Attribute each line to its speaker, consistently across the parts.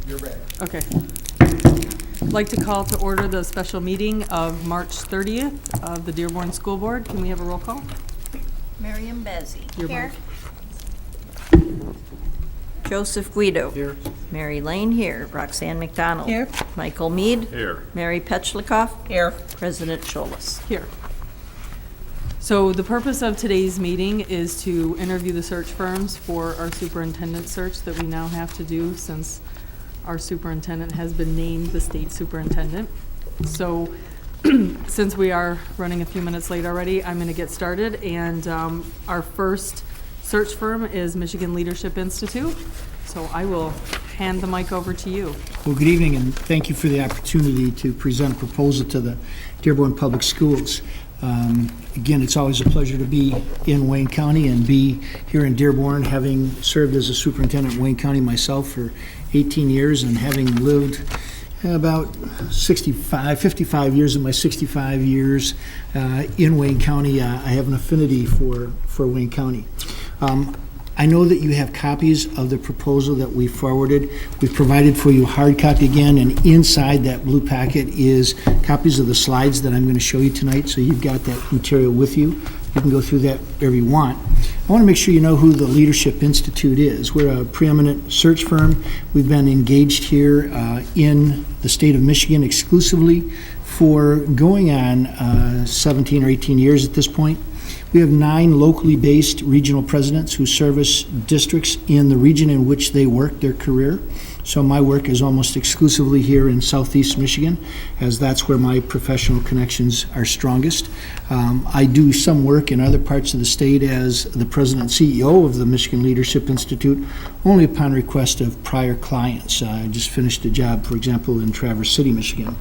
Speaker 1: You're ready.
Speaker 2: Okay. I'd like to call to order the special meeting of March 30th of the Dearborn School Board. Can we have a roll call?
Speaker 3: Miriam Bezzi.
Speaker 2: Here.
Speaker 3: Joseph Guido.
Speaker 1: Here.
Speaker 3: Mary Lane here. Roxanne McDonald.
Speaker 2: Here.
Speaker 3: Michael Mead.
Speaker 1: Here.
Speaker 3: Mary Petchlikoff.
Speaker 2: Here.
Speaker 3: President Scholas.
Speaker 2: Here. So the purpose of today's meeting is to interview the search firms for our superintendent search that we now have to do since our superintendent has been named the state superintendent. So since we are running a few minutes late already, I'm going to get started. And our first search firm is Michigan Leadership Institute. So I will hand the mic over to you.
Speaker 4: Well, good evening, and thank you for the opportunity to present a proposal to the Dearborn Public Schools. Again, it's always a pleasure to be in Wayne County and be here in Dearborn, having served as a superintendent in Wayne County myself for 18 years and having lived about 55 years of my 65 years in Wayne County. I have an affinity for Wayne County. I know that you have copies of the proposal that we forwarded. We've provided for you a hard copy again, and inside that blue packet is copies of the slides that I'm going to show you tonight, so you've got that material with you. You can go through that wherever you want. I want to make sure you know who the Leadership Institute is. We're a preeminent search firm. We've been engaged here in the state of Michigan exclusively for going on 17 or 18 years at this point. We have 9 locally based regional presidents who service districts in the region in which they work their career. So my work is almost exclusively here in Southeast Michigan, as that's where my professional connections are strongest. I do some work in other parts of the state as the president and CEO of the Michigan Leadership Institute, only upon request of prior clients. I just finished a job, for example, in Traverse City, Michigan.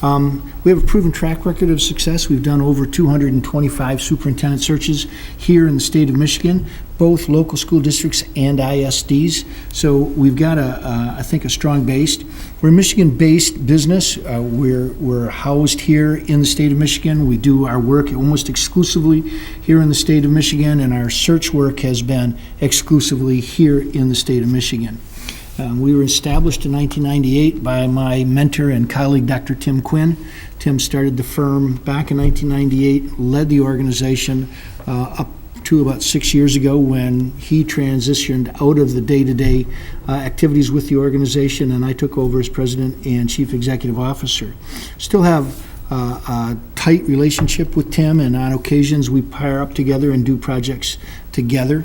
Speaker 4: We have a proven track record of success. We've done over 225 superintendent searches here in the state of Michigan, both local school districts and ISDs. So we've got, I think, a strong base. We're a Michigan-based business. We're housed here in the state of Michigan. We do our work almost exclusively here in the state of Michigan, and our search work has been exclusively here in the state of Michigan. We were established in 1998 by my mentor and colleague, Dr. Tim Quinn. Tim started the firm back in 1998, led the organization up to about 6 years ago when he transitioned out of the day-to-day activities with the organization, and I took over as president and chief executive officer. Still have a tight relationship with Tim, and on occasions we pair up together and do projects together.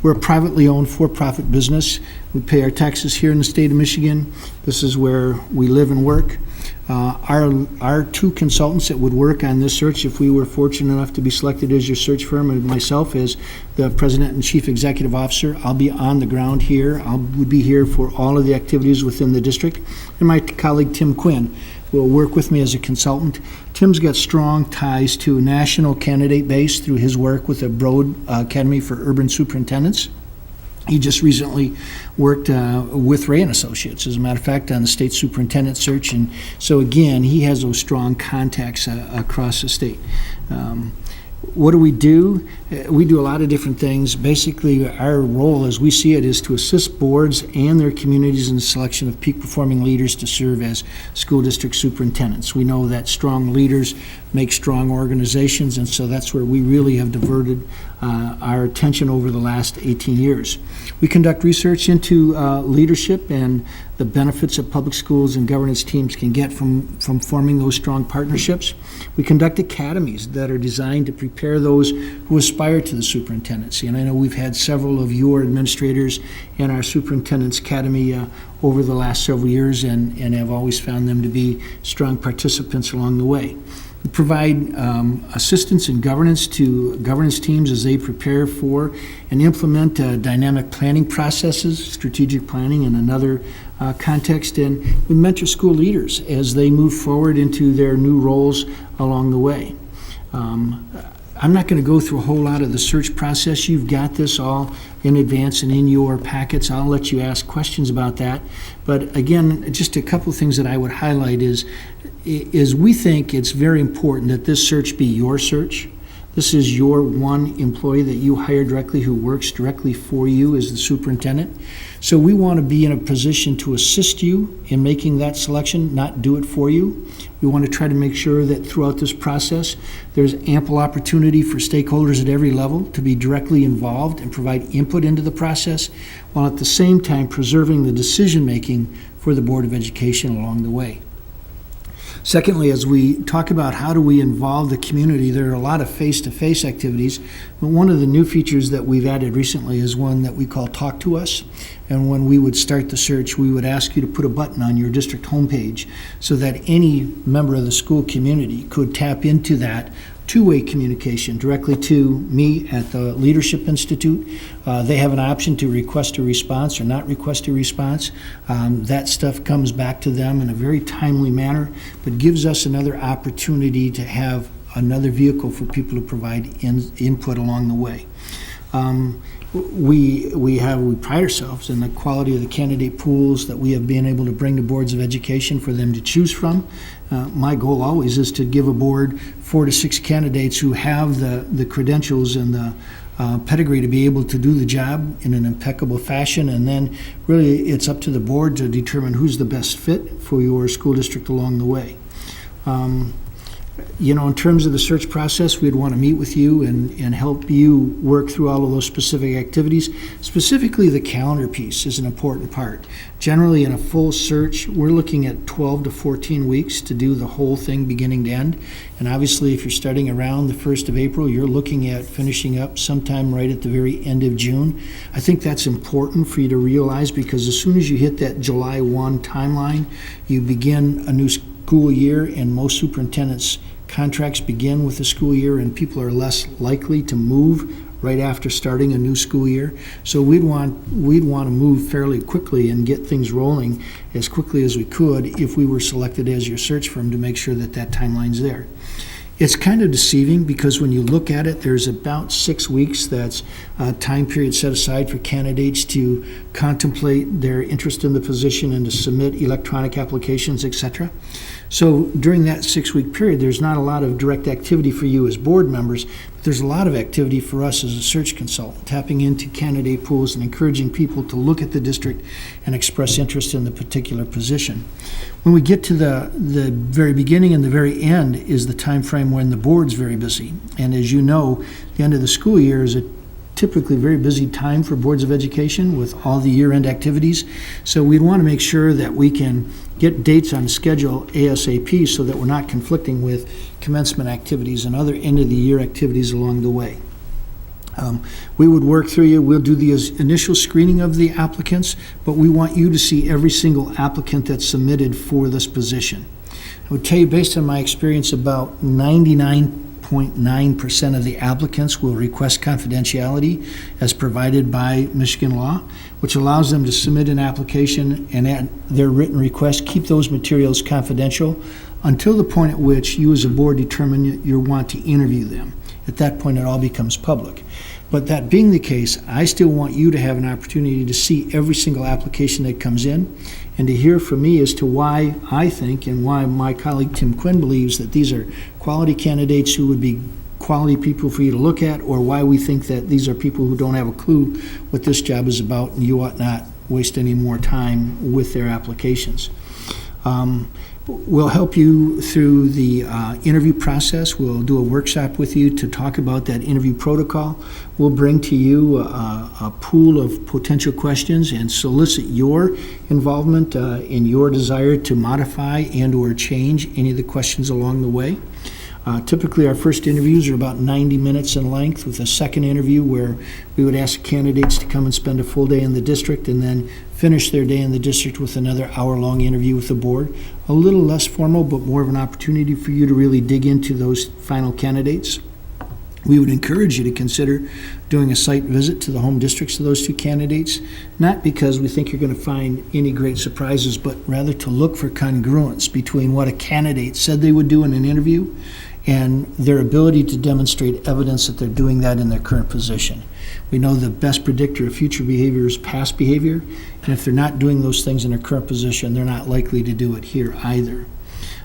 Speaker 4: We're a privately owned for-profit business. We pay our taxes here in the state of Michigan. This is where we live and work. Our 2 consultants that would work on this search, if we were fortunate enough to be selected as your search firm, and myself as the president and chief executive officer, I'll be on the ground here. I would be here for all of the activities within the district. And my colleague Tim Quinn will work with me as a consultant. Tim's got strong ties to a national candidate base through his work with the Broad Academy for Urban Superintendents. He just recently worked with Ray & Associates, as a matter of fact, on the state superintendent search. And so, again, he has those strong contacts across the state. What do? We do a lot of different things. Basically, our role, as we see it, is to assist boards and their communities in the selection of peak-performing leaders to serve as school district superintendents. We know that strong leaders make strong organizations, and so that's where we really have diverted our attention over the last 18 years. We conduct research into leadership and the benefits that public schools and governance teams can get from forming those strong partnerships. We conduct academies that are designed to prepare those who aspire to the superintendency. And I know we've had several of your administrators in our Superintendent's Academy over the last several years and have always found them to be strong participants along the way. We provide assistance and governance to governance teams as they prepare for and implement dynamic planning processes, strategic planning in another context, and we mentor school leaders as they move forward into their new roles along the way. I'm not going to go through a whole lot of the search process. You've got this all in advance and in your packets. I'll let you ask questions about that. But again, just a couple of things that I would highlight is we think it's very important that this search be your search, This is your one employee that you hire directly who works directly for you as the superintendent. So we want to be in a position to assist you in making that selection, not do it for you. We want to try to make sure that throughout this process, there's ample opportunity for stakeholders at every level to be directly involved and provide input into the process, while at the same time preserving the decision-making for the Board of Education along the way. Secondly, as we talk about how do we involve the community, there are a lot of face-to-face activities, but one of the new features that we've added recently is one that we call Talk to Us. And when we would start the search, we would ask you to put a button on your district homepage so that any member of the school community could tap into that two-way communication directly to me at the Leadership Institute. They have an option to request a response or not request a response. That stuff comes back to them in a very timely manner, but gives us another opportunity to have another vehicle for people to provide input along the way. We pride ourselves in the quality of the candidate pools that we have been able to bring to boards of education for them to choose from. My goal always is to give a board 4 to 6 candidates who have the credentials and the pedigree to be able to do the job in an impeccable fashion, and then really it's up to the board to determine who's the best fit for your school district along the way. In terms of the search process, we'd want to meet with you and help you work through all of those specific activities. Specifically, the calendar piece is an important part. Generally, in a full search, we're looking at 12 to 14 weeks to do the whole thing beginning to end. And obviously, if you're starting around the 1st of April, you're looking at finishing up sometime right at the very end of June. I think that's important for you to realize, because as soon as you hit that July 1 timeline, you begin a new school year, and most superintendents' contracts begin with the school year, and people are less likely to move right after starting a new school year. So we'd want to move fairly quickly and get things rolling as quickly as we could if we were selected as your search firm, to make sure that that timeline's there. It's kind of deceiving, because when you look at it, there's about 6 weeks that's a time period set aside for candidates to contemplate their interest in the position and to submit electronic applications, etc. So during that 6-week period, there's not a lot of direct activity for you as board members, but there's a lot of activity for us as a search consultant, tapping into candidate pools and encouraging people to look at the district and express interest in the particular position. When we get to the very beginning and the very end is the time frame when the board's very busy. And as you know, the end of the school year is a typically very busy time for boards of education with all the year-end activities. So we'd want to make sure that we can get dates on schedule ASAP so that we're not conflicting with commencement activities and other end-of-the-year activities along the way. We would work through you. We'll do the initial screening of the applicants, but we want you to see every single applicant that's submitted for this position. I would tell you, based on my experience, about 99.9% of the applicants will request confidentiality as provided by Michigan law, which allows them to submit an application and at their written request keep those materials confidential until the point at which you as a board determine you want to interview them. At that point, it all becomes public. But that being the case, I still want you to have an opportunity to see every single application that comes in and to hear from me as to why I think and why my colleague Tim Quinn believes that these are quality candidates who would be quality people for you to look at, or why we think that these are people who don't have a clue what this job is about and you ought not waste any more time with their applications. We'll help you through the interview process. We'll do a workshop with you to talk about that interview protocol. We'll bring to you a pool of potential questions and solicit your involvement in your desire to modify and or change any of the questions along the way. Typically, our first interviews are about 90 minutes in length, with a second interview where we would ask candidates to come and spend a full day in the district and then finish their day in the district with another hour-long interview with the board. A little less formal, but more of an opportunity for you to really dig into those final candidates. We would encourage you to consider doing a site visit to the home districts of those two candidates, not because we think you're going to find any great surprises, but rather to look for congruence between what a candidate said they would do in an interview and their ability to demonstrate evidence that they're doing that in their current position. We know the best predictor of future behavior is past behavior, and if they're not doing those things in their current position, they're not likely to do it here either.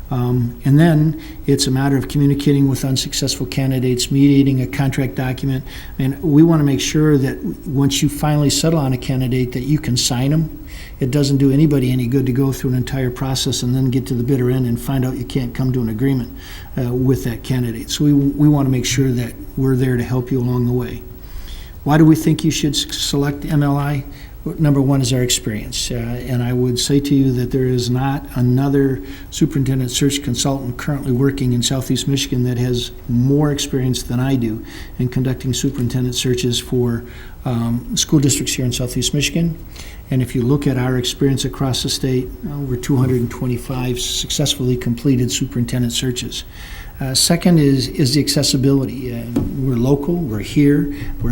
Speaker 4: And then it's a matter of communicating with unsuccessful candidates, mediating a contract document. And we want to make sure that once you finally settle on a candidate, that you can sign them. It doesn't do anybody any good to go through an entire process and then get to the bitter end and find out you can't come to an agreement with that candidate. So we want to make sure that we're there to help you along the way. Why do we think you should select MLI? Number one is our experience, and I would say to you that there is not another superintendent search consultant currently working in Southeast Michigan that has more experience than I do in conducting superintendent searches for school districts here in Southeast Michigan. And if you look at our experience across the state, over 225 successfully completed superintendent searches. Second is the accessibility. We're local, we're here 4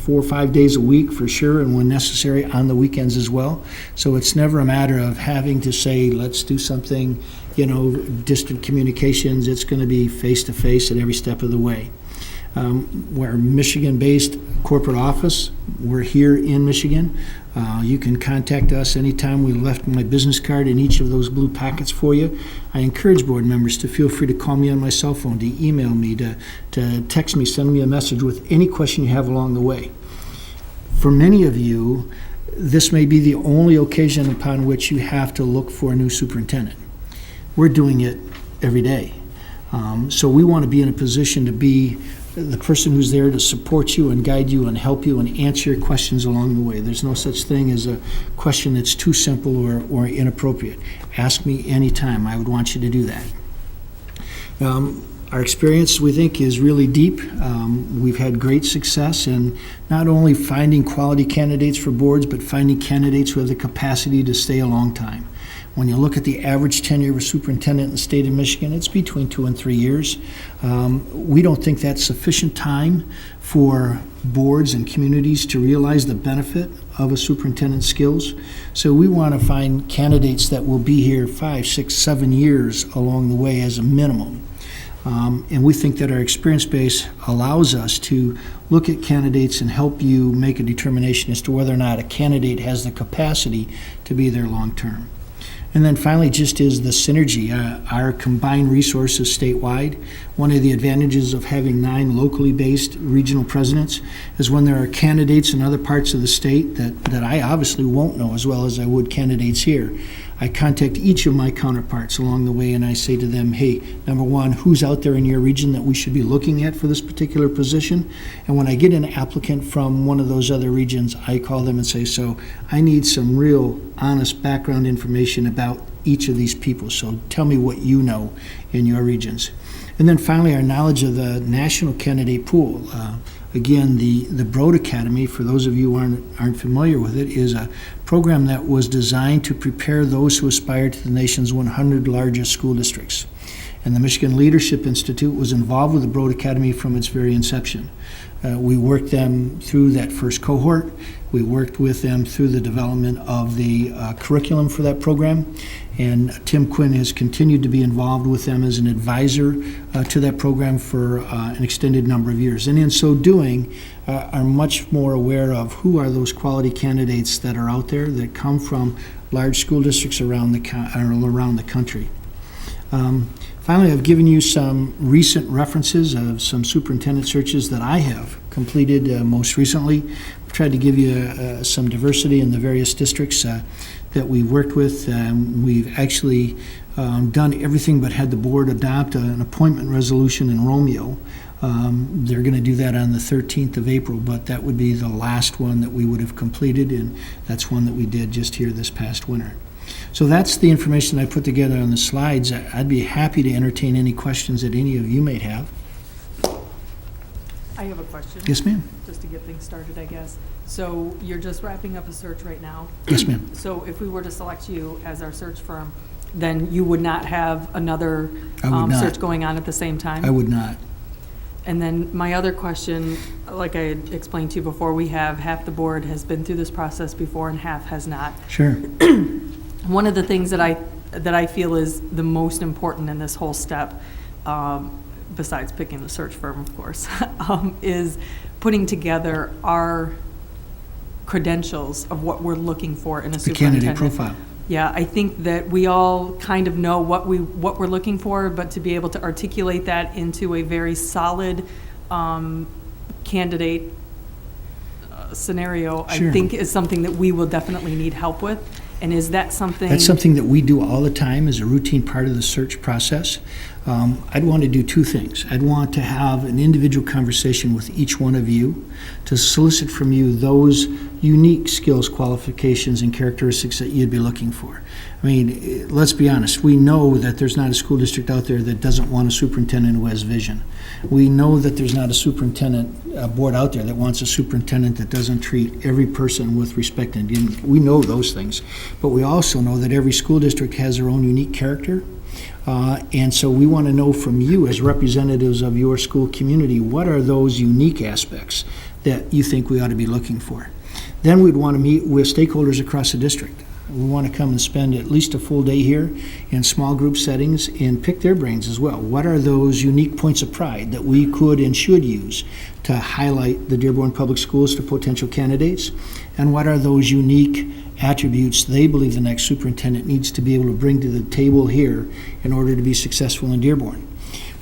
Speaker 4: or 5 days a week for sure, and when necessary on the weekends as well. So it's never a matter of having to say, let's do something, distant communications. It's going to be face-to-face at every step of the way. We're a Michigan-based corporate office. We're here in Michigan. You can contact us anytime. We left my business card in each of those blue packets for you. I encourage board members to feel free to call me on my cell phone, to email me, to text me, send me a message with any question you have along the way. For many of you, this may be the only occasion upon which you have to look for a new superintendent. We're doing it every day. So we want to be in a position to be the person who's there to support you and guide you and help you and answer your questions along the way. There's no such thing as a question that's too simple or inappropriate. Ask me anytime. I would want you to do that. Our experience, we think, is really deep. We've had great success in not only finding quality candidates for boards, but finding candidates who have the capacity to stay a long time. When you look at the average tenure of a superintendent in the state of Michigan, it's between 2 and 3 years. We don't think that's sufficient time for boards and communities to realize the benefit of a superintendent's skills. So we want to find candidates that will be here 5, 6, 7 years along the way as a minimum. And we think that our experience base allows us to look at candidates and help you make a determination as to whether or not a candidate has the capacity to be there long term. And then finally, just is the synergy, our combined resources statewide. One of the advantages of having 9 locally based regional presidents is when there are candidates in other parts of the state that I obviously won't know as well as I would candidates here. I contact each of my counterparts along the way and I say to them, hey, number one, who's out there in your region that we should be looking at for this particular position? And when I get an applicant from one of those other regions, I call them and say, so I need some real honest background information about each of these people. So tell me what you know in your regions. And then finally, our knowledge of the national candidate pool. Again, the Broad Academy, for those of you who aren't familiar with it, is a program that was designed to prepare those who aspire to the nation's 100 largest school districts. And the Michigan Leadership Institute was involved with the Broad Academy from its very inception. We worked them through that first cohort. We worked with them through the development of the curriculum for that program. And Tim Quinn has continued to be involved with them as an advisor to that program for an extended number of years. And in so doing, are much more aware of who are those quality candidates that are out there that come from large school districts around the country. Finally, I've given you some recent references of some superintendent searches that I have completed most recently. I've tried to give you some diversity in the various districts that we've worked with. We've actually done everything but had the board adopt an appointment resolution in Romeo. They're going to do that on the 13th of April, but that would be the last one that we would have completed, and that's one that we did just here this past winter. So that's the information I put together on the slides. I'd be happy to entertain any questions that any of you may have.
Speaker 2: I have a question.
Speaker 4: Yes, ma'am.
Speaker 2: Just to get things started, I guess. So you're just wrapping up a search right now.
Speaker 4: Yes, ma'am.
Speaker 2: So if we were to select you as our search firm, then you would not have another search going on at the same time?
Speaker 4: I would not.
Speaker 2: And then my other question, like I had explained to you before, we have half the board has been through this process before and half has not.
Speaker 4: Sure.
Speaker 2: One of the things that I feel is the most important in this whole step, besides picking the search firm, of course, is putting together our credentials of what we're looking for in a superintendent.
Speaker 4: Candidate profile.
Speaker 2: Yeah, I think that we all kind of know what we're looking for, but to be able to articulate that into a very solid candidate scenario,
Speaker 4: Sure.
Speaker 2: I think is something that we will definitely need help with. And is that something?
Speaker 4: That's something that we do all the time as a routine part of the search process. I'd want to do two things. I'd want to have an individual conversation with each one of you to solicit from you those unique skills, qualifications, and characteristics that you'd be looking for. I mean, let's be honest. We know that there's not a school district out there that doesn't want a superintendent who has vision. We know that there's not a superintendent board out there that wants a superintendent that doesn't treat every person with respect and dignity. We know those things. But we also know that every school district has their own unique character. And so we want to know from you as representatives of your school community, what are those unique aspects that you think we ought to be looking for? Then we'd want to meet with stakeholders across the district. We want to come and spend at least a full day here in small group settings and pick their brains as well. What are those unique points of pride that we could and should use to highlight the Dearborn Public Schools to potential candidates? And what are those unique attributes they believe the next superintendent needs to be able to bring to the table here in order to be successful in Dearborn?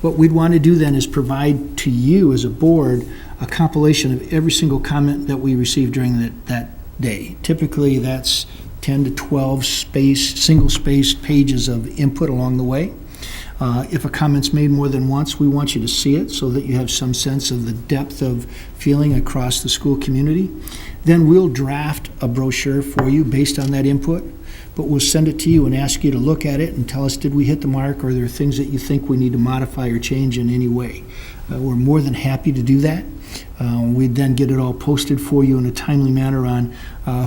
Speaker 4: What we'd want to do then is provide to you as a board a compilation of every single comment that we received during that day. Typically, that's 10 to 12 single-spaced pages of input along the way. If a comment's made more than once, we want you to see it so that you have some sense of the depth of feeling across the school community. Then we'll draft a brochure for you based on that input, but we'll send it to you and ask you to look at it and tell us, did we hit the mark, or are there things that you think we need to modify or change in any way? We're more than happy to do that. We'd then get it all posted for you in a timely manner on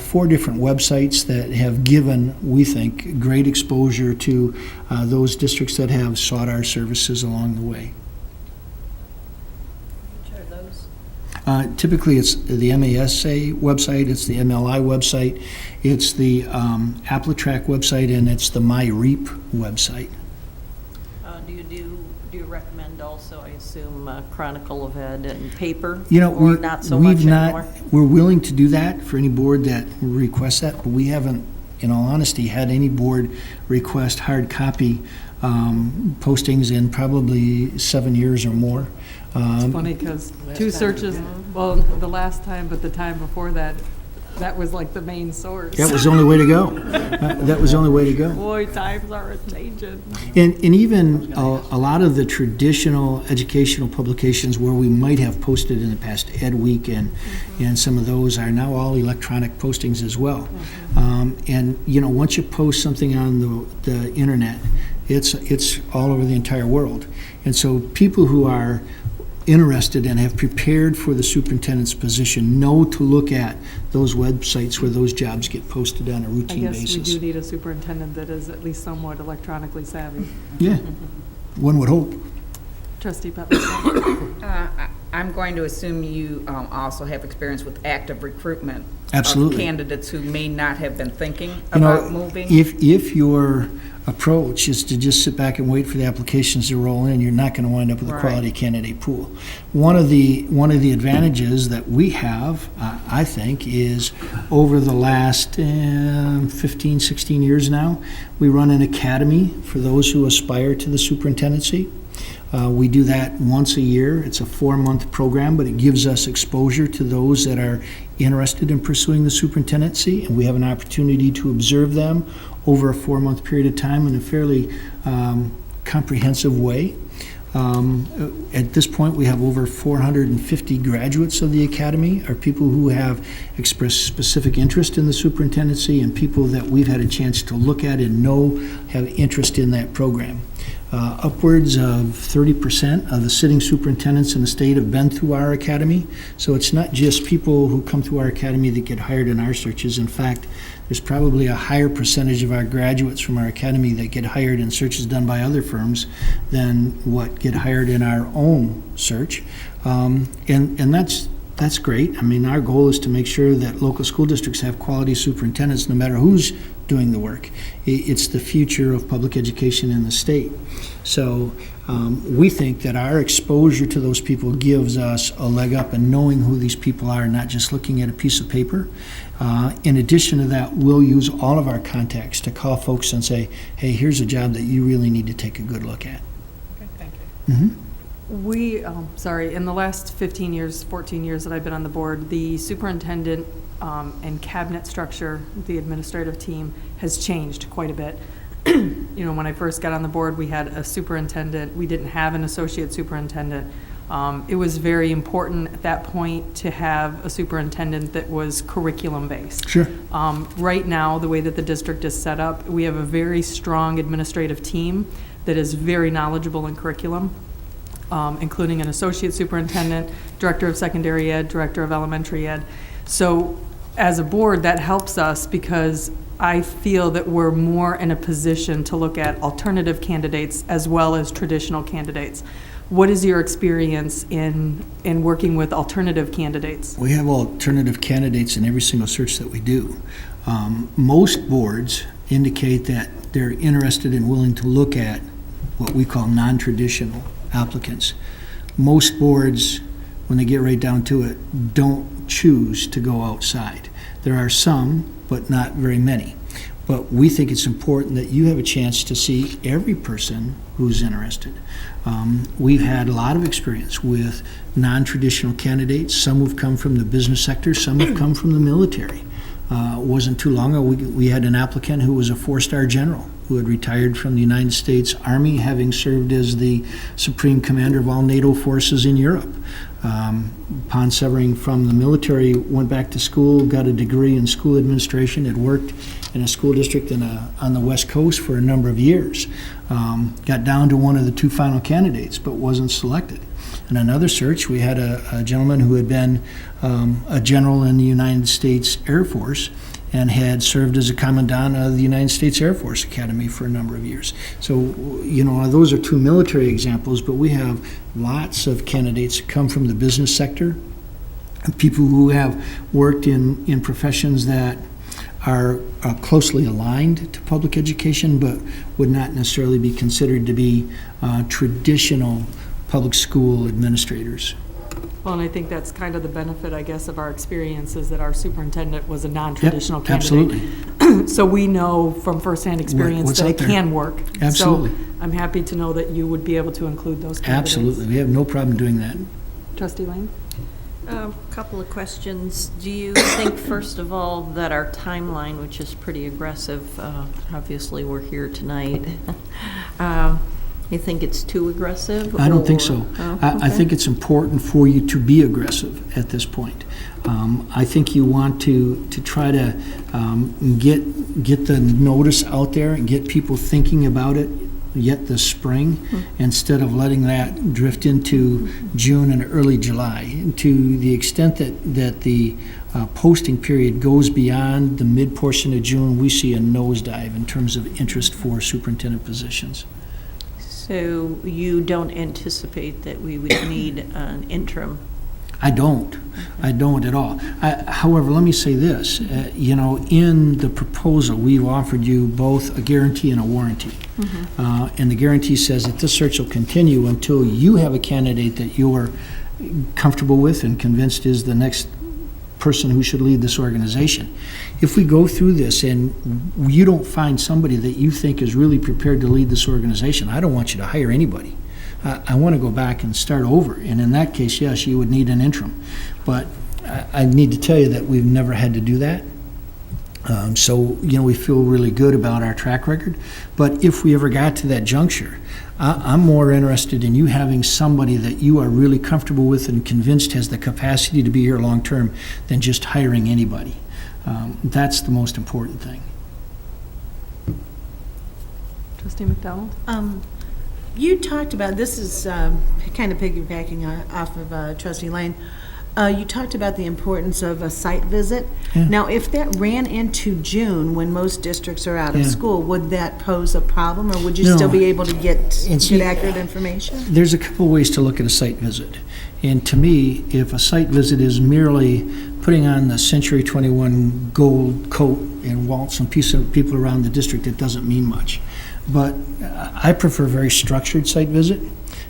Speaker 4: 4 different websites that have given, we think, great exposure to those districts that have sought our services along the way.
Speaker 3: Which are those?
Speaker 4: Typically, it's the MASA website, it's the MLI website, it's the Applitrack website, and it's the MyReap website.
Speaker 3: Do you recommend also, I assume, Chronicle of Ed and paper?
Speaker 4: You know,
Speaker 3: or not so much anymore?
Speaker 4: We're willing to do that for any board that requests that, but we haven't, in all honesty, had any board request hard copy postings in probably 7 years or more.
Speaker 2: It's funny because 2 searches, well, the last time, but the time before that, that was like the main source.
Speaker 4: That was the only way to go. That was the only way to go.
Speaker 2: Boy, times are changing.
Speaker 4: And even a lot of the traditional educational publications where we might have posted in the past, Ed Week and some of those are now all electronic postings as well. And, you know, once you post something on the internet, it's all over the entire world. And so people who are interested and have prepared for the superintendent's position know to look at those websites where those jobs get posted on a routine basis.
Speaker 2: I guess we do need a superintendent that is at least somewhat electronically savvy.
Speaker 4: Yeah, one would hope.
Speaker 2: Trustee Pepper.
Speaker 1: I'm going to assume you also have experience with active recruitment
Speaker 4: Absolutely.
Speaker 1: of candidates who may not have been thinking
Speaker 4: You know,
Speaker 1: about moving.
Speaker 4: If your approach is to just sit back and wait for the applications to roll in, you're not going to wind up with a
Speaker 1: Right.
Speaker 4: quality candidate pool. One of the advantages that we have, I think, is over the last 15, 16 years now, we run an academy for those who aspire to the superintendency. We do that once a year. It's a 4-month program, but it gives us exposure to those that are interested in pursuing the superintendency, and we have an opportunity to observe them over a 4-month period of time in a fairly comprehensive way. At this point, we have over 450 graduates of the academy, are people who have expressed specific interest in the superintendency and people that we've had a chance to look at and know have interest in that program. Upwards of 30% of the sitting superintendents in the state have been through our academy. So it's not just people who come through our academy that get hired in our searches. In fact, there's probably a higher percentage of our graduates from our academy that get hired in searches done by other firms than what get hired in our own search. And that's great. I mean, our goal is to make sure that local school districts have quality superintendents no matter who's doing the work. It's the future of public education in the state. So we think that our exposure to those people gives us a leg up in knowing who these people are, not just looking at a piece of paper. In addition to that, we'll use all of our contacts to call folks and say, hey, here's a job that you really need to take a good look at.
Speaker 3: Okay, thank you.
Speaker 4: Mhm.
Speaker 2: We, in the last 15 years, 14 years that I've been on the board, the superintendent and cabinet structure, the administrative team, has changed quite a bit. You know, when I first got on the board, we had a superintendent. We didn't have an associate superintendent. It was very important at that point to have a superintendent that was curriculum-based.
Speaker 4: Sure.
Speaker 2: Right now, the way that the district is set up, we have a very strong administrative team that is very knowledgeable in curriculum, including an associate superintendent, director of secondary ed, director of elementary ed. So as a board, that helps us because I feel that we're more in a position to look at alternative candidates as well as traditional candidates. What is your experience in working with alternative candidates?
Speaker 4: We have alternative candidates in every single search that we do. Most boards indicate that they're interested and willing to look at what we call non-traditional applicants. Most boards, when they get right down to it, don't choose to go outside. There are some, but not very many. But we think it's important that you have a chance to see every person who's interested. We've had a lot of experience with non-traditional candidates. Some have come from the business sector, some have come from the military. It wasn't too long ago, we had an applicant who was a 4-star general who had retired from the United States Army, having served as the Supreme Commander of all NATO forces in Europe. Upon severing from the military, went back to school, got a degree in school administration, had worked in a school district on the West Coast for a number of years. Got down to one of the 2 final candidates, but wasn't selected. In another search, we had a gentleman who had been a general in the United States Air Force and had served as a commandant of the United States Air Force Academy for a number of years. So, you know, those are 2 military examples, but we have lots of candidates that come from the business sector, people who have worked in professions that are closely aligned to public education, but would not necessarily be considered to be traditional public school administrators.
Speaker 2: Well, and I think that's kind of the benefit, I guess, of our experience is that our superintendent was a non-traditional
Speaker 4: Yep,
Speaker 2: candidate.
Speaker 4: absolutely.
Speaker 2: So we know from firsthand experience
Speaker 4: What's
Speaker 2: that
Speaker 4: out
Speaker 2: it
Speaker 4: there.
Speaker 2: can work.
Speaker 4: Absolutely.
Speaker 2: So I'm happy to know that you would be able to include those candidates.
Speaker 4: Absolutely. We have no problem doing that.
Speaker 2: Trustee Lane?
Speaker 3: Couple of questions. Do you think, first of all, that our timeline, which is pretty aggressive, obviously we're here tonight, you think it's too aggressive?
Speaker 4: I don't think
Speaker 3: or-
Speaker 4: so.
Speaker 3: Oh,
Speaker 4: I
Speaker 3: okay.
Speaker 4: think it's important for you to be aggressive at this point. I think you want to try to get the notice out there and get people thinking about it yet this spring, instead of letting that drift into June and early July. To the extent that the posting period goes beyond the mid portion of June, we see a nosedive in terms of interest for superintendent positions.
Speaker 3: So you don't anticipate that we would need an interim?
Speaker 4: I don't at all. However, let me say this, you know, in the proposal, we've offered you both a guarantee and a warranty. And the guarantee says that this search will continue until you have a candidate that you're comfortable with and convinced is the next person who should lead this organization. If we go through this and you don't find somebody that you think is really prepared to lead this organization, I don't want you to hire anybody. I want to go back and start over. And in that case, yes, you would need an interim. But I need to tell you that we've never had to do that. So, you know, we feel really good about our track record. But if we ever got to that juncture, I'm more interested in you having somebody that you are really comfortable with and convinced has the capacity to be here long-term than just hiring anybody. That's the most important thing.
Speaker 2: Trustee McDonald?
Speaker 5: You talked about, this is kind of piggybacking off of Trustee Lane, you talked about the importance of a site visit.
Speaker 4: Yeah.
Speaker 5: Now, if that ran into June, when most districts are out of
Speaker 4: Yeah.
Speaker 5: school, would that pose a problem, or would you
Speaker 4: No.
Speaker 5: still be able to get
Speaker 4: And see,
Speaker 5: accurate information?
Speaker 4: There's a couple ways to look at a site visit. And to me, if a site visit is merely putting on the Century 21 gold coat and waltz some people around the district, it doesn't mean much. But I prefer a very structured site visit.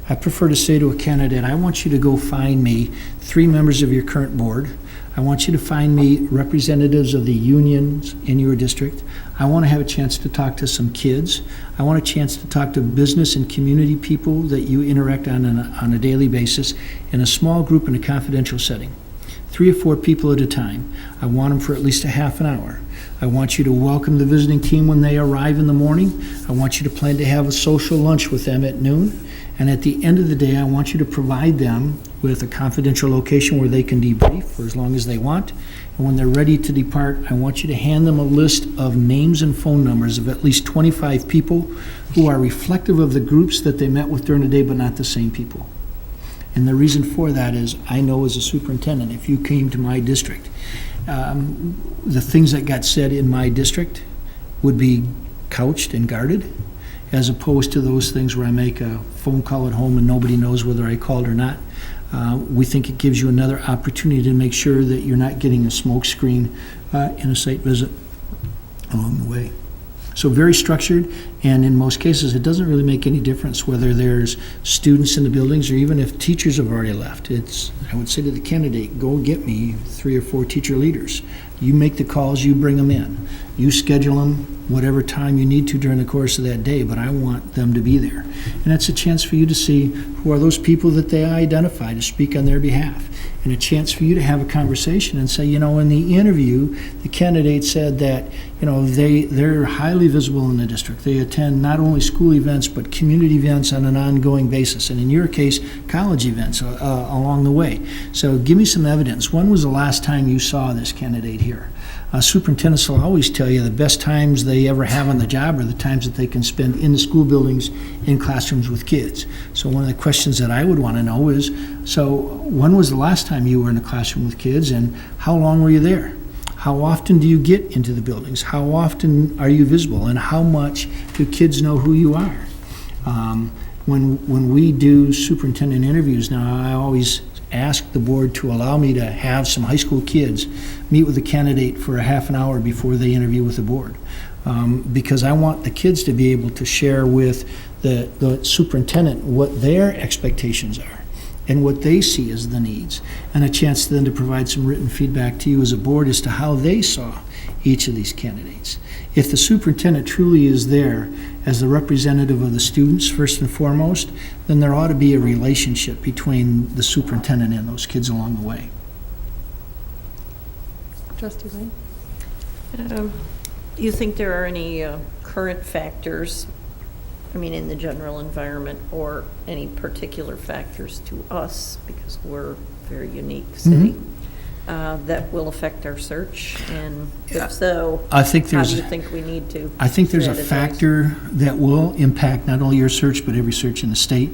Speaker 4: I prefer to say to a candidate, I want you to go find me 3 members of your current board. I want you to find me representatives of the unions in your district. I want to have a chance to talk to some kids. I want a chance to talk to business and community people that you interact on a daily basis in a small group in a confidential setting. 3 or 4 people at a time. I want them for at least a half an hour. I want you to welcome the visiting team when they arrive in the morning. I want you to plan to have a social lunch with them at noon. And at the end of the day, I want you to provide them with a confidential location where they can debrief for as long as they want. And when they're ready to depart, I want you to hand them a list of names and phone numbers of at least 25 people who are reflective of the groups that they met with during the day, but not the same people. And the reason for that is I know as a superintendent, if you came to my district, the things that got said in my district would be couched and guarded, as opposed to those things where I make a phone call at home and nobody knows whether I called or not. We think it gives you another opportunity to make sure that you're not getting a smoke screen in a site visit along the way. So very structured, and in most cases, it doesn't really make any difference whether there's students in the buildings or even if teachers have already left. I would say to the candidate, go get me 3 or 4 teacher leaders. You make the calls, you bring them in. You schedule them whatever time you need to during the course of that day, but I want them to be there. And that's a chance for you to see who are those people that they identify to speak on their behalf. And a chance for you to have a conversation and say, in the interview, the candidate said that, they're highly visible in the district. They attend not only school events, but community events on an ongoing basis. And in your case, college events along the way. So give me some evidence. When was the last time you saw this candidate here? Superintendents will always tell you the best times they ever have on the job are the times that they can spend in the school buildings, in classrooms with kids. So one of the questions that I would want to know is, so when was the last time you were in a classroom with kids, and how long were you there? How often do you get into the buildings? How often are you visible, and how much do kids know who you are? When we do superintendent interviews now, I always ask the board to allow me to have some high school kids meet with the candidate for a half an hour before they interview with the board. Because I want the kids to be able to share with the superintendent what their expectations are and what they see as the needs, and a chance then to provide some written feedback to you as a board as to how they saw each of these candidates. If the superintendent truly is there as the representative of the students, first and foremost, then there ought to be a relationship between the superintendent and those kids along the way.
Speaker 2: Trustee Lane?
Speaker 3: Do you think there are any current factors, in the general environment, or any particular factors to us, because we're a very unique city, that will affect our search? And if so,
Speaker 4: I think
Speaker 3: how
Speaker 4: there's,
Speaker 3: do you think we need to
Speaker 4: I think there's a
Speaker 3: strategize?
Speaker 4: factor that will impact not only your search, but every search in the state,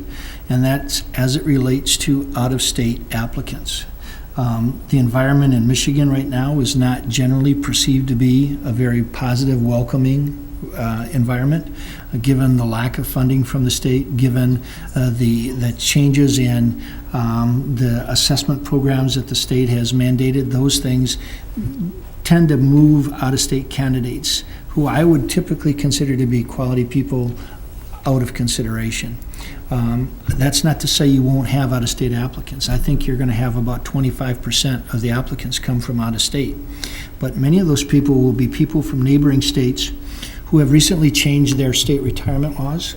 Speaker 4: and that's as it relates to out-of-state applicants. The environment in Michigan right now is not generally perceived to be a very positive, welcoming environment, given the lack of funding from the state, given the changes in the assessment programs that the state has mandated. Those things tend to move out-of-state candidates, who I would typically consider to be quality people, out of consideration. That's not to say you won't have out-of-state applicants. I think you're going to have about 25% of the applicants come from out-of-state. But many of those people will be people from neighboring states who have recently changed their state retirement laws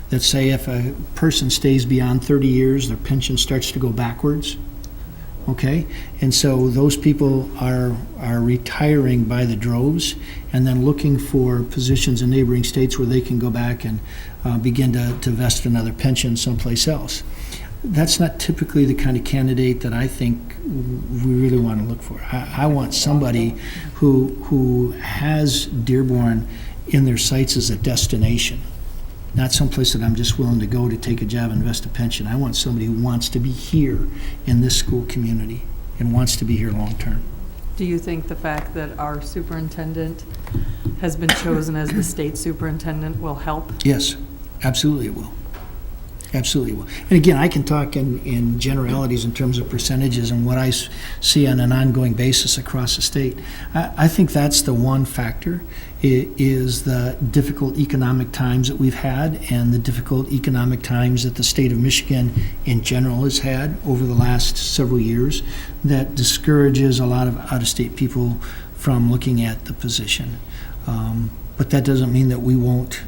Speaker 4: that say if a person stays beyond 30 years, their pension starts to go backwards. Okay? And so those people are retiring by the droves and then looking for positions in neighboring states where they can go back and begin to vest another pension someplace else. That's not typically the kind of candidate that I think we really want to look for. I want somebody who has Dearborn in their sights as a destination, not someplace that I'm just willing to go to take a job and invest a pension. I want somebody who wants to be here in this school community and wants to be here long-term.
Speaker 2: Do you think the fact that our superintendent has been chosen as the state superintendent will help?
Speaker 4: Yes, absolutely it will. Absolutely. And again, I can talk in generalities in terms of percentages and what I see on an ongoing basis across the state. I think that's the one factor, is the difficult economic times that we've had and the difficult economic times that the state of Michigan in general has had over the last several years that discourages a lot of out-of-state people from looking at the position. But that doesn't mean that we won't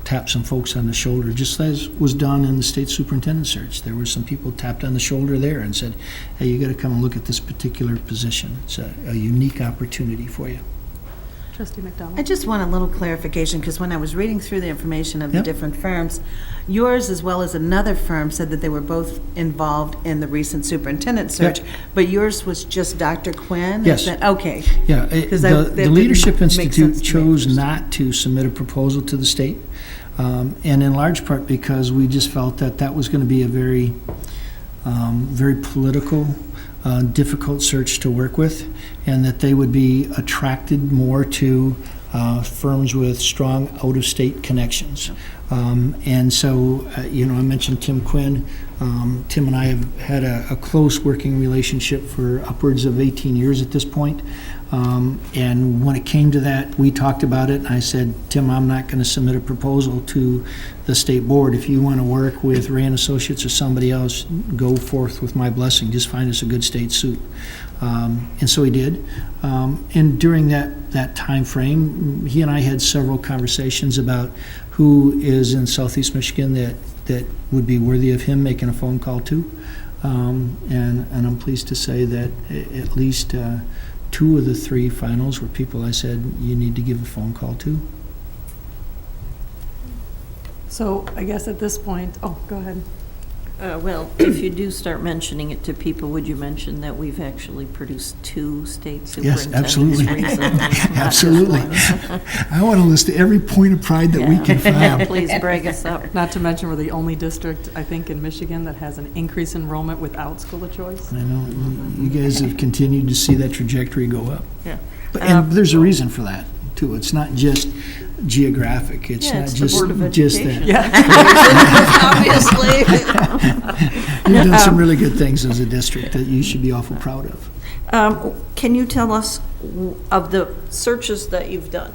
Speaker 4: tap some folks on the shoulder, just as was done in the state superintendent search. There were some people tapped on the shoulder there and said, hey, you got to come and look at this particular position. It's a unique opportunity for you.
Speaker 2: Trustee McDonald?
Speaker 5: I just want a little clarification, because when I was reading through the information of the
Speaker 4: Yep.
Speaker 5: different firms, yours as well as another firm said that they were both involved in the recent superintendent search, but yours was just Dr. Quinn? Is
Speaker 4: Yes.
Speaker 5: that- Okay.
Speaker 4: Yeah,
Speaker 5: 'Cause that
Speaker 4: the
Speaker 5: didn't
Speaker 4: Leadership
Speaker 5: make sense
Speaker 4: Institute
Speaker 5: to me
Speaker 4: chose
Speaker 5: first.
Speaker 4: not to submit a proposal to the state, and in large part because we just felt that that was going to be a very, very political, difficult search to work with, and that they would be attracted more to firms with strong out-of-state connections. And so, I mentioned Tim Quinn. Tim and I have had a close working relationship for upwards of 18 years at this point. And when it came to that, we talked about it, and I said, Tim, I'm not going to submit a proposal to the state board. If you want to work with Ray and Associates or somebody else, go forth with my blessing. Just find us a good state suit. And so he did. And during that time frame, he and I had several conversations about who is in Southeast Michigan that would be worthy of him making a phone call to. And I'm pleased to say that at least two of the three finals were people I said you need to give a phone call to.
Speaker 2: So I guess at this point, oh, go ahead.
Speaker 3: Well, if you do start mentioning it to people, would you mention that we've actually produced 2 state
Speaker 4: Yes,
Speaker 3: superintendents
Speaker 4: absolutely.
Speaker 3: recently? not just
Speaker 4: Absolutely.
Speaker 3: one?
Speaker 4: I want to list every point of pride that we can
Speaker 3: Yeah,
Speaker 4: find.
Speaker 3: please brag us up.
Speaker 2: Not to mention, we're the only district, I think, in Michigan that has an increased enrollment without school of choice.
Speaker 4: I know you guys have continued to see that trajectory go up.
Speaker 3: Yeah.
Speaker 4: And there's a reason for that, too. It's not just geographic. It's
Speaker 3: Yeah,
Speaker 4: not
Speaker 3: it's the
Speaker 4: just
Speaker 3: Board of
Speaker 4: just
Speaker 3: Education.
Speaker 4: that.
Speaker 3: Obviously.
Speaker 4: You've done some really good things as a district that you should be awful proud of.
Speaker 3: Can you tell us, of the searches that you've done,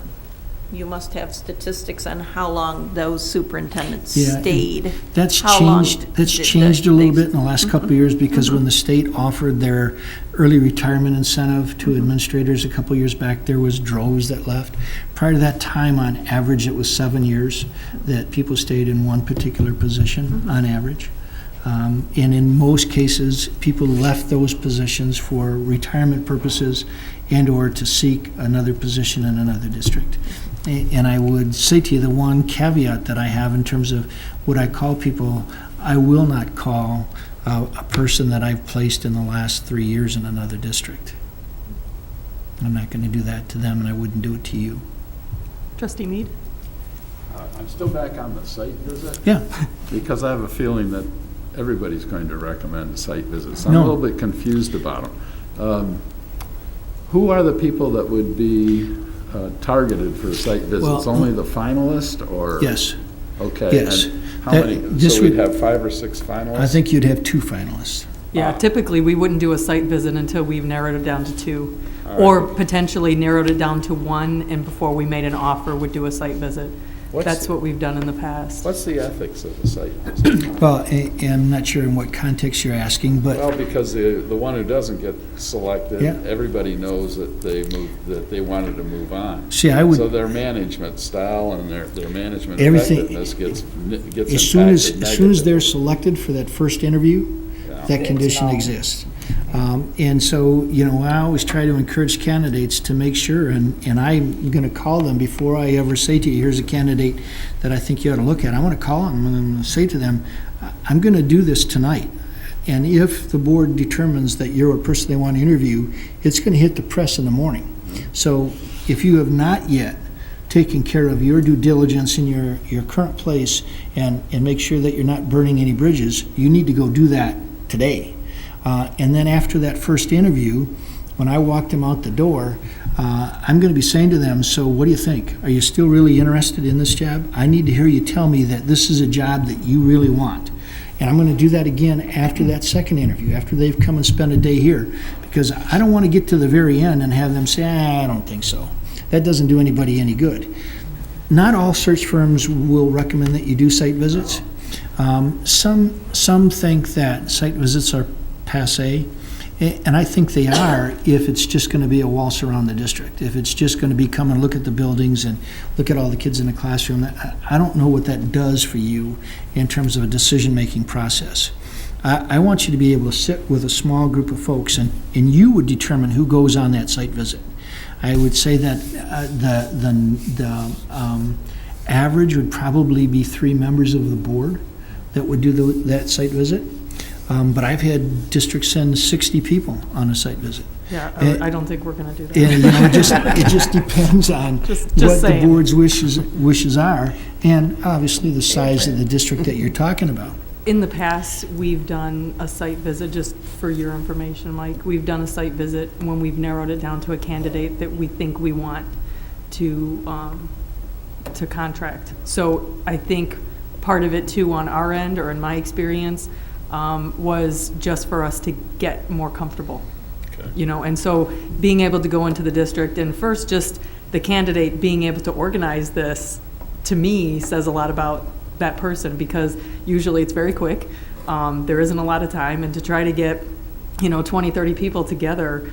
Speaker 3: you must have statistics on how long those superintendents
Speaker 4: Yeah,
Speaker 3: stayed.
Speaker 4: That's
Speaker 3: How long
Speaker 4: changed. That's
Speaker 3: did
Speaker 4: changed a
Speaker 3: they-
Speaker 4: little bit in the last couple of years because when the state offered their early retirement incentive to administrators a couple of years back, there was droves that left. Prior to that time, on average, it was 7 years that people stayed in one particular position on average. And in most cases, people left those positions for retirement purposes and/or to seek another position in another district. And I would say to you, the one caveat that I have in terms of what I call people, I will not call a person that I've placed in the last 3 years in another district. I'm not going to do that to them, and I wouldn't do it to you.
Speaker 2: Trustee Mead?
Speaker 6: I'm still back on the site visit.
Speaker 4: Yeah.
Speaker 6: Because I have a feeling that everybody's going to recommend site visits. I'm
Speaker 4: No.
Speaker 6: a little bit confused about them. Who are the people that would be targeted for site visits?
Speaker 4: Well,
Speaker 6: Only the finalist, or?
Speaker 4: Yes.
Speaker 6: Okay.
Speaker 4: Yes.
Speaker 6: And how
Speaker 4: That-
Speaker 6: many,
Speaker 4: this
Speaker 6: so we'd
Speaker 4: would-
Speaker 6: have 5 or 6 finalists?
Speaker 4: I think you'd have 2 finalists.
Speaker 2: Yeah, typically, we wouldn't do a site visit until we've narrowed it down to 2.
Speaker 6: All
Speaker 2: Or
Speaker 6: right.
Speaker 2: potentially narrowed it down to 1, and before we made an offer, would do a site visit.
Speaker 6: What's
Speaker 2: That's
Speaker 6: the-
Speaker 2: what we've done in the past.
Speaker 6: What's the ethics of the site visit?
Speaker 4: Well, I'm not sure in what context you're asking, but
Speaker 6: Well, because the one who doesn't get selected,
Speaker 4: Yeah.
Speaker 6: everybody knows that they wanted to move on.
Speaker 4: See, I would-
Speaker 6: So their management style and their management
Speaker 4: Everything-
Speaker 6: effectiveness gets
Speaker 4: as soon as
Speaker 6: impacted
Speaker 4: they're
Speaker 6: negatively.
Speaker 4: selected for that first interview,
Speaker 6: Yeah.
Speaker 4: that condition exists. And so, I always try to encourage candidates to make sure, and I'm going to call them before I ever say to you, here's a candidate that I think you ought to look at. I want to call them and say to them, I'm going to do this tonight. And if the board determines that you're a person they want to interview, it's going to hit the press in the morning. So if you have not yet taken care of your due diligence in your current place and make sure that you're not burning any bridges, you need to go do that today. And then after that first interview, when I walk them out the door, I'm going to be saying to them, so what do you think? Are you still really interested in this job? I need to hear you tell me that this is a job that you really want. And I'm going to do that again after that second interview, after they've come and spent a day here, because I don't want to get to the very end and have them say, I don't think so. That doesn't do anybody any good. Not all search firms will recommend that you do site visits. Some think that site visits are passé, and I think they are if it's just going to be a waltz around the district. If it's just going to be come and look at the buildings and look at all the kids in the classroom, I don't know what that does for you in terms of a decision-making process. I want you to be able to sit with a small group of folks, and you would determine who goes on that site visit. I would say that the average would probably be 3 members of the board that would do that site visit. But I've had districts send 60 people on a site visit.
Speaker 2: Yeah,
Speaker 4: And-
Speaker 2: I don't think we're going to do that.
Speaker 4: And, it just depends on
Speaker 2: Just
Speaker 4: what the
Speaker 2: saying.
Speaker 4: board's wishes are, and obviously the size of the district that you're talking about.
Speaker 2: In the past, we've done a site visit, just for your information, Mike, we've done a site visit when we've narrowed it down to a candidate that we think we want to contract. So I think part of it too, on our end, or in my experience, was just for us to get more comfortable. You know, and so being able to go into the district, and first just the candidate being able to organize this, to me, says a lot about that person, because usually it's very quick. There isn't a lot of time, and to try to get, 20, 30 people together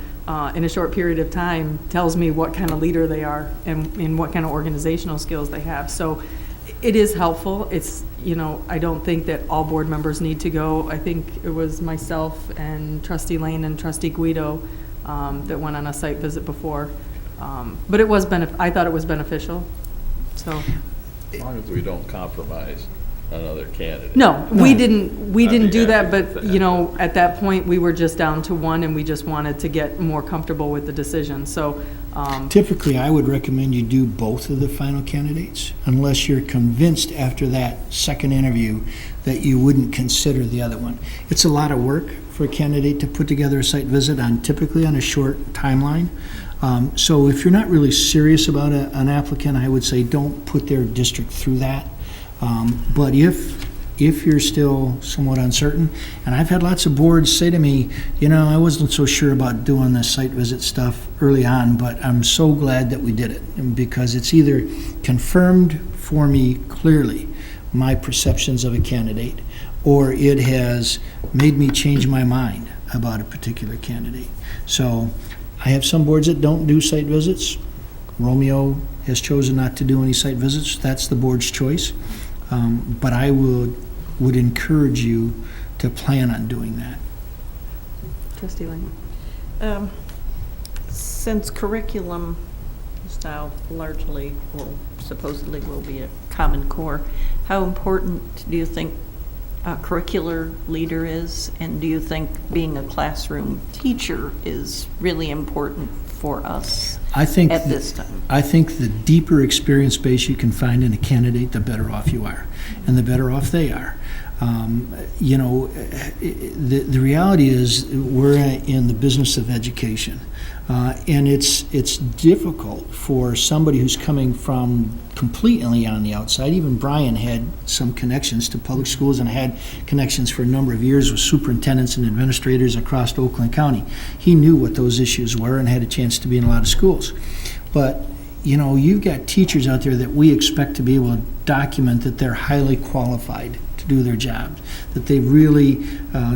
Speaker 2: in a short period of time tells me what kind of leader they are and what kind of organizational skills they have. So it is helpful. It's, I don't think that all board members need to go. I think it was myself and Trustee Lane and Trustee Guido that went on a site visit before. But it was I thought it was beneficial, so.
Speaker 7: As long as we don't compromise another candidate.
Speaker 2: No, we didn't do that,
Speaker 7: happy
Speaker 2: but,
Speaker 7: with that.
Speaker 2: at that point, we were just down to one, and we just wanted to get more comfortable with the decision, so.
Speaker 4: Typically, I would recommend you do both of the final candidates, unless you're convinced after that second interview that you wouldn't consider the other one. It's a lot of work for a candidate to put together a site visit typically on a short timeline. So if you're not really serious about an applicant, I would say don't put their district through that. But if you're still somewhat uncertain, and I've had lots of boards say to me, I wasn't so sure about doing the site visit stuff early on, but I'm so glad that we did it, because it's either confirmed for me clearly my perceptions of a candidate, or it has made me change my mind about a particular candidate. So I have some boards that don't do site visits. Romeo has chosen not to do any site visits. That's the board's choice. But I would encourage you to plan on doing that.
Speaker 2: Trustee Lane?
Speaker 3: Since curriculum style largely supposedly will be a common core, how important do you think a curricular leader is? And do you think being a classroom teacher is really important for us at this time?
Speaker 4: I think the deeper experience base you can find in a candidate, the better off you are, and the better off they are. The reality is we're in the business of education, and it's difficult for somebody who's coming from completely on the outside. Even Brian had some connections to public schools and had connections for a number of years with superintendents and administrators across Oakland County. He knew what those issues were and had a chance to be in a lot of schools. But you've got teachers out there that we expect to be able to document that they're highly qualified to do their job, that they've really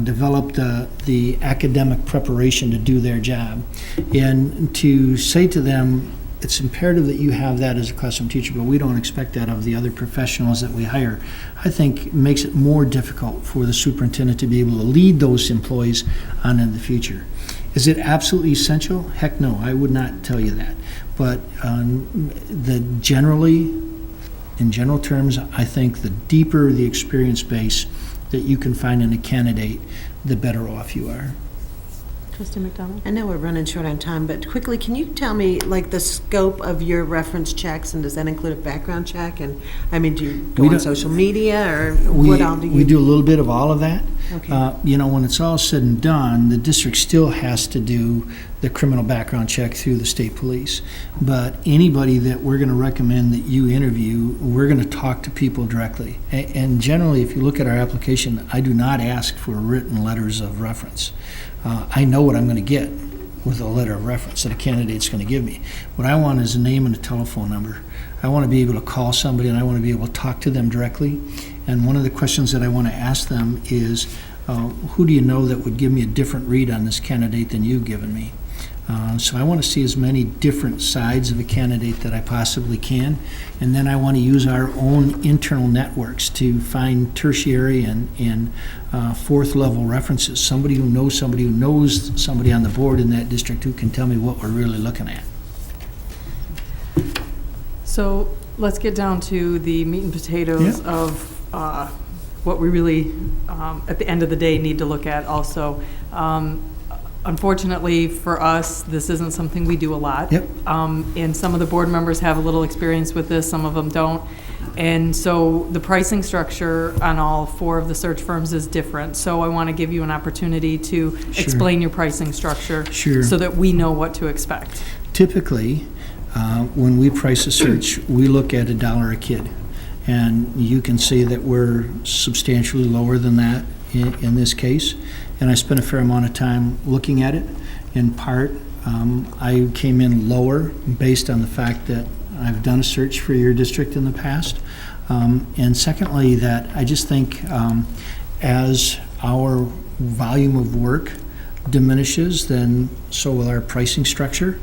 Speaker 4: developed the academic preparation to do their job. And to say to them, it's imperative that you have that as a classroom teacher, but we don't expect that of the other professionals that we hire, I think makes it more difficult for the superintendent to be able to lead those employees on in the future. Is it absolutely essential? Heck no, I would not tell you that. But in general terms, I think the deeper the experience base that you can find in a candidate, the better off you are.
Speaker 2: Trustee McDonald?
Speaker 5: I know we're running short on time, but quickly, can you tell me, like, the scope of your reference checks, and does that include a background check? And, I mean, do you go
Speaker 4: We
Speaker 5: on
Speaker 4: don't-
Speaker 5: social media, or
Speaker 4: We
Speaker 5: what all do you?
Speaker 4: do a little bit of all of that.
Speaker 5: Okay.
Speaker 4: You know, when it's all said and done, the district still has to do the criminal background check through the state police. But anybody that we're going to recommend that you interview, we're going to talk to people directly. And generally, if you look at our application, I do not ask for written letters of reference. I know what I'm going to get with a letter of reference that a candidate's going to give me. What I want is a name and a telephone number. I want to be able to call somebody, and I want to be able to talk to them directly. And one of the questions that I want to ask them is, who do you know that would give me a different read on this candidate than you've given me? So I want to see as many different sides of a candidate that I possibly can. And then I want to use our own internal networks to find tertiary and fourth level references. Somebody who knows somebody on the board in that district who can tell me what we're really looking at.
Speaker 2: So let's get down to the meat and potatoes
Speaker 4: Yeah.
Speaker 2: of what we really, at the end of the day, need to look at also. Unfortunately for us, this isn't something we do a lot.
Speaker 4: Yep.
Speaker 2: And some of the board members have a little experience with this, some of them don't. And so the pricing structure on all 4 of the search firms is different. So I want to give you an opportunity to explain your pricing structure
Speaker 4: Sure.
Speaker 2: so that we know what to expect.
Speaker 4: Typically, when we price a search, we look at $1 a kid. And you can see that we're substantially lower than that in this case. And I spent a fair amount of time looking at it. In part, I came in lower based on the fact that I've done a search for your district in the past. And secondly, that I just think as our volume of work diminishes, then so will our pricing structure.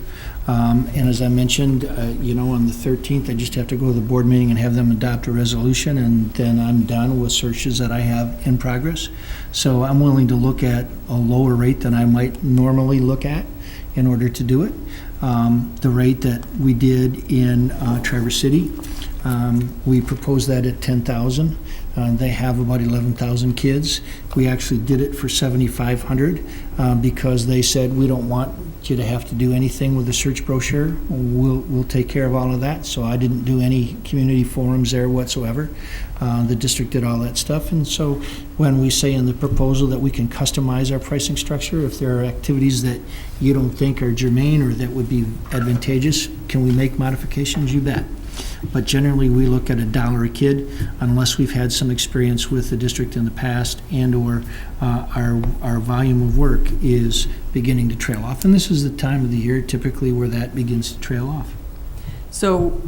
Speaker 4: And as I mentioned, on the 13th, I just have to go to the board meeting and have them adopt a resolution, and then I'm done with searches that I have in progress. So I'm willing to look at a lower rate than I might normally look at in order to do it. The rate that we did in Traverse City, we proposed that at $10,000. They have about 11,000 kids. We actually did it for $7,500 because they said, we don't want you to have to do anything with the search brochure. We'll take care of all of that. So I didn't do any community forums there whatsoever. The district did all that stuff. And so when we say in the proposal that we can customize our pricing structure, if there are activities that you don't think are germane or that would be advantageous, can we make modifications? You bet. But generally, we look at $1 a kid unless we've had some experience with the district in the past and/or our volume of work is beginning to trail off. And this is the time of the year typically where that begins to trail off.
Speaker 2: So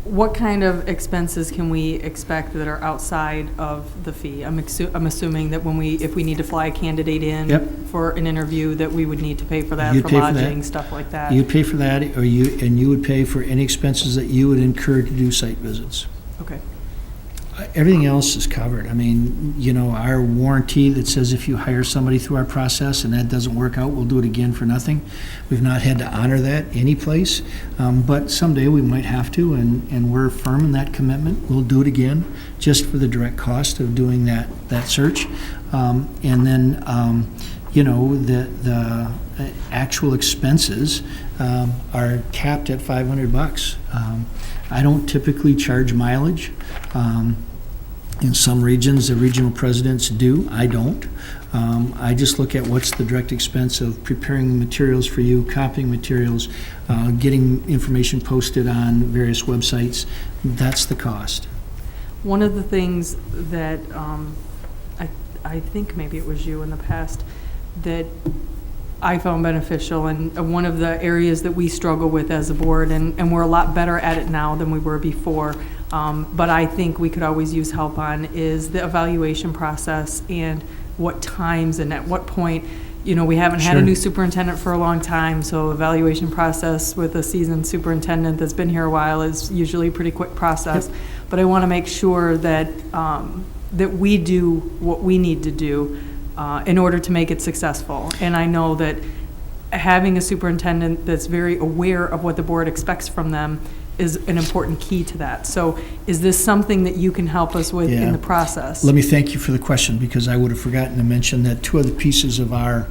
Speaker 2: what kind of expenses can we expect that are outside of the fee? I'm assuming that if we need to fly a candidate in
Speaker 4: Yep.
Speaker 2: for an interview, that we would need to pay for that,
Speaker 4: You'd
Speaker 2: for
Speaker 4: pay for that.
Speaker 2: lodging, stuff like that.
Speaker 4: You'd pay for that, and you would pay for any expenses that you would incur to do site visits.
Speaker 2: Okay.
Speaker 4: Everything else is covered. I mean, our warranty that says if you hire somebody through our process and that doesn't work out, we'll do it again for nothing. We've not had to honor that any place, but someday we might have to, and we're firm in that commitment. We'll do it again just for the direct cost of doing that search. And then, the actual expenses are capped at $500. I don't typically charge mileage. In some regions, the regional presidents do. I don't. I just look at what's the direct expense of preparing materials for you, copying materials, getting information posted on various websites. That's the cost.
Speaker 2: One of the things that I think maybe it was you in the past that I found beneficial, and one of the areas that we struggle with as a board, and we're a lot better at it now than we were before, but I think we could always use help on, is the evaluation process and what times and at what point. We haven't had a
Speaker 4: Sure.
Speaker 2: new superintendent for a long time, so evaluation process with a seasoned superintendent that's been here a while is usually a pretty quick process.
Speaker 4: Yep.
Speaker 2: But I want to make sure that that we do what we need to do in order to make it successful. And I know that having a superintendent that's very aware of what the board expects from them is an important key to that. So is this something that you can help us with
Speaker 4: Yeah.
Speaker 2: in the process?
Speaker 4: Let me thank you for the question, because I would have forgotten to mention that 2 other pieces of our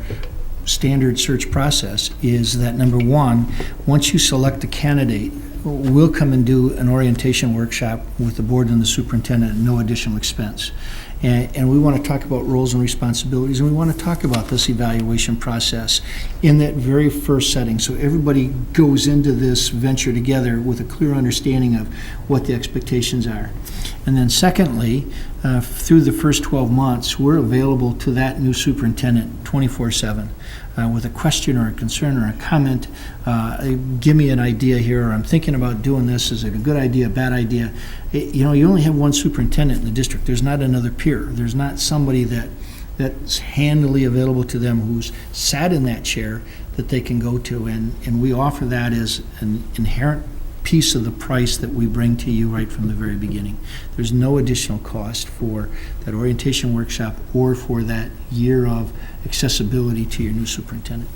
Speaker 4: standard search process is that, number one, once you select a candidate, we'll come and do an orientation workshop with the board and the superintendent at no additional expense. And we want to talk about roles and responsibilities, and we want to talk about this evaluation process in that very first setting. So everybody goes into this venture together with a clear understanding of what the expectations are. And then secondly, through the first 12 months, we're available to that new superintendent 24/7 with a question or a concern or a comment. Give me an idea here, or I'm thinking about doing this. Is it a good idea, a bad idea? You only have one superintendent in the district. There's not another peer. There's not somebody that's handily available to them who's sat in that chair that they can go to. And we offer that as an inherent piece of the price that we bring to you right from the very beginning. There's no additional cost for that orientation workshop or for that year of accessibility to your new superintendent.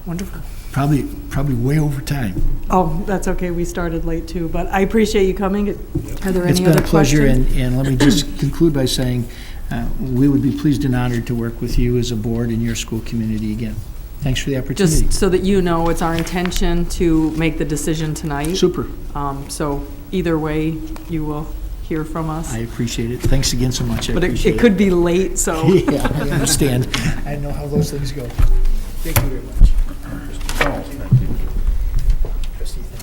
Speaker 2: Wonderful.
Speaker 4: Probably way over time.
Speaker 2: Oh, that's okay, we started late too, but I appreciate you coming. Are there
Speaker 4: It's
Speaker 2: any
Speaker 4: been
Speaker 2: other
Speaker 4: a pleasure,
Speaker 2: questions?
Speaker 4: and let me just conclude by saying we would be pleased and honored to work with you as a board and your school community again. Thanks for the opportunity.
Speaker 2: Just so that you know, it's our intention to make the decision tonight.
Speaker 4: Super.
Speaker 2: So either way, you will hear from us.
Speaker 4: I appreciate it. Thanks again so much. I
Speaker 2: But
Speaker 4: appreciate
Speaker 2: it could be late, so.
Speaker 4: Yeah, I understand. I know how those things go. Thank you very much. Trustee, thank you.